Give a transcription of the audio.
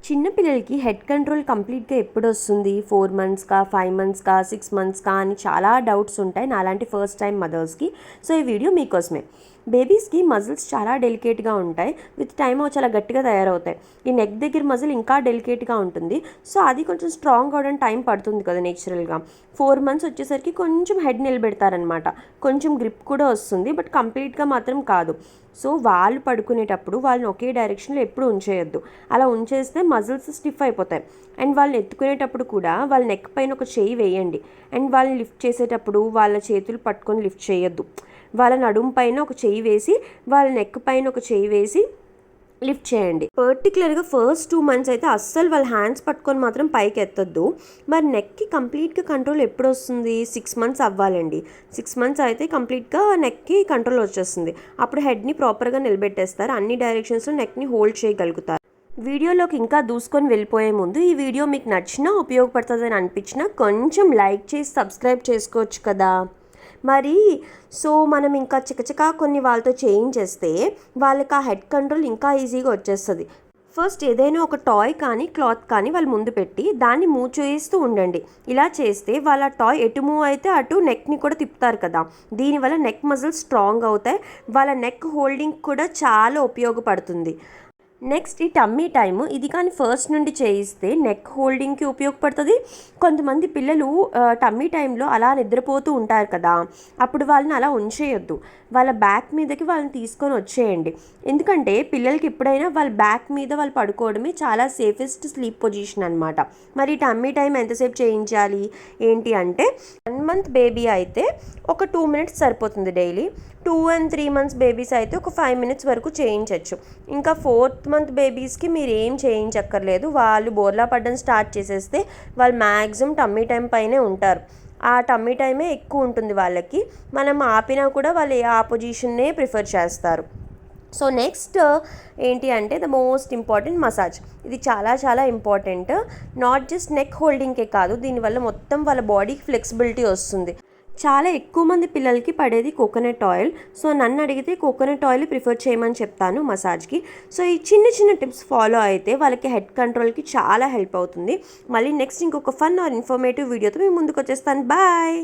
చిన్న పిల్లలకి head control కంప్లీట్గా ఎప్పుడు వస్తుంది? 4 మంత్స్కా, 5 మంత్స్కా, 6 మంత్స్కా అని చాలా డౌట్స్ ఉంటాయి నాలాంటి ఫస్ట్ టైం మదర్స్కి. సో ఈ వీడియో మీకోసమే. బేబీస్కి మజిల్స్ చాలా డెలికేట్గా ఉంటాయి, విత్ టైమ్ చాలా గట్టిగా తయారవుతాయి. ఈ నెక్ దగ్గర మజిల్ ఇంకా డెలికేట్గా ఉంటుంది. సో అది కొంచెం స్ట్రాంగ్ అవడానికి టైం పడుతుంది కదా నేచురల్గా. 4 మంత్స్ వచ్చేసరికి కొంచెం హెడ్ నిలబెడతారనమాట, కొంచెం గ్రిప్ కూడా వస్తుంది, బట్ కంప్లీట్గా మాత్రం కాదు. సో వాళ్ళు పడుకునేటప్పుడు వాళ్ళని ఒకే డైరెక్షన్లో ఎప్పుడు ఉంచేయొద్దు. అలా ఉంచేస్తే మజిల్స్ స్టిఫ్ అయిపోతాయి. అండ్ వాళ్ళని ఎత్తుకునేటప్పుడు కూడా వాళ్ళ నెక్ పైన ఒక చెయ్యి వేయండి. అండ్ వాళ్ళని లిఫ్ట్ చేసేటప్పుడు వాళ్ళ చేతులు పట్టుకొని లిఫ్ట్ చేయొద్దు. వాళ్ళ నడుము పైన ఒక చెయ్యి వేసి, వాళ్ళ నెక్ పైన ఒక చెయ్యి వేసి లిఫ్ట్ చేయండి. పర్టికులర్గా ఫస్ట్ 2 మంత్స్ అయితే అస్సలు వాళ్ళ హ్యాండ్స్ పట్టుకొని మాత్రం పైకి ఎత్తొద్దు. మరి నెక్కి కంప్లీట్గా కంట్రోల్ ఎప్పుడు వస్తుంది? 6 మంత్స్ అవ్వాలండి. 6 మంత్స్ అయితే కంప్లీట్గా నెక్కి కంట్రోల్ వచ్చేస్తుంది. అప్పుడు హెడ్ని ప్రాపర్గా నిలబెట్టేస్తారు, అన్ని డైరెక్షన్స్లో నెక్ని హోల్డ్ చేయగలుగుతారు. వీడియోలోకి ఇంకా దూసుకొని వెళ్ళిపోయే ముందు ఈ వీడియో మీకు నచ్చినా, ఉపయోగపడుతుందని అనిపించినా కొంచెం లైక్ చేసి సబ్స్క్రైబ్ చేసుకోవచ్చు కదా. మరి సో మనం ఇంకా చికచికా కొన్ని వాళ్ళతో చేయించేస్తే వాళ్ళకి ఆ హెడ్ కంట్రోల్ ఇంకా ఈజీగా వచ్చేస్తుంది. ఫస్ట్ ఏదైనా ఒక టాయ్ కానీ క్లాత్ కానీ వాళ్ళు ముందు పెట్టి దాన్ని మూవ్ చేస్తూ ఉండండి. ఇలా చేస్తే వాళ్ళ టాయ్ ఎటు మూవ్ అయితే అటు నెక్ని కూడా తిప్పుతారు కదా. దీనివల్ల నెక్ మజిల్స్ స్ట్రాంగ్ అవుతాయి, వాళ్ళ నెక్ హోల్డింగ్ కూడా చాలా ఉపయోగపడుతుంది. నెక్స్ట్ ఈ టమ్మీ టైము, ఇది కానీ ఫస్ట్ నుండి చేయిస్తే నెక్ హోల్డింగ్కి ఉపయోగపడుతుంది. కొంతమంది పిల్లలు టమ్మీ టైంలో అలా నిద్రపోతూ ఉంటారు కదా, అప్పుడు వాళ్ళని అలా ఉంచేయొద్దు. వాళ్ళ బ్యాక్ మీదకి వాళ్ళని తీసుకొని వచ్చేయండి. ఎందుకంటే పిల్లలకి ఎప్పుడైనా వాళ్ళ బ్యాక్ మీద వాళ్ళు పడుకోవడమే చాలా సేఫెస్ట్ స్లీప్ పొజిషన్ అనమాట. మరి టమ్మీ టైం ఎంతసేపు చేయించాలి ఏంటి అంటే, 1 మంత్ బేబీ అయితే ఒక 2 మినిట్స్ సరిపోతుంది డైలీ. 2 and 3 మంత్స్ బేబీస్ అయితే ఒక 5 మినిట్స్ వరకు చేయించవచ్చు. ఇంకా 4th మంత్ బేబీస్కి మీరు ఏం చేయించక్కర్లేదు. వాళ్ళు బోర్లా పడడం స్టార్ట్ చేసేస్తే వాళ్ళు మ్యాక్సిమం టమ్మీ టైం పైనే ఉంటారు. ఆ టమ్మీ టైమే ఎక్కువ ఉంటుంది వాళ్ళకి. మనం ఆపినా కూడా వాళ్ళు ఆ పొజిషన్నే ప్రిఫర్ చేస్తారు. సో నెక్స్ట్ ఏంటి అంటే ద మోస్ట్ ఇంపార్టెంట్ మసాజ్. ఇది చాలా చాలా ఇంపార్టెంట్. నాట్ జస్ట్ నెక్ హోల్డింగ్కే కాదు, దీనివల్ల మొత్తం వాళ్ళ బాడీకి ఫ్లెక్సిబిలిటీ వస్తుంది. చాలా ఎక్కువ మంది పిల్లలకి పడేది కోకోనట్ ఆయిల్. సో నన్ను అడిగితే కోకోనట్ ఆయిల్ ప్రిఫర్ చేయమని చెప్తాను మసాజ్కి. సో ఈ చిన్న చిన్న టిప్స్ ఫాలో అయితే వాళ్ళకి హెడ్ కంట్రోల్కి చాలా హెల్ప్ అవుతుంది. మళ్ళీ నెక్స్ట్ ఇంకొక ఫన్ ఆర్ ఇన్ఫర్మేటివ్ వీడియోతో మేము ముందుకు వచ్చేస్తాను. బాయ్.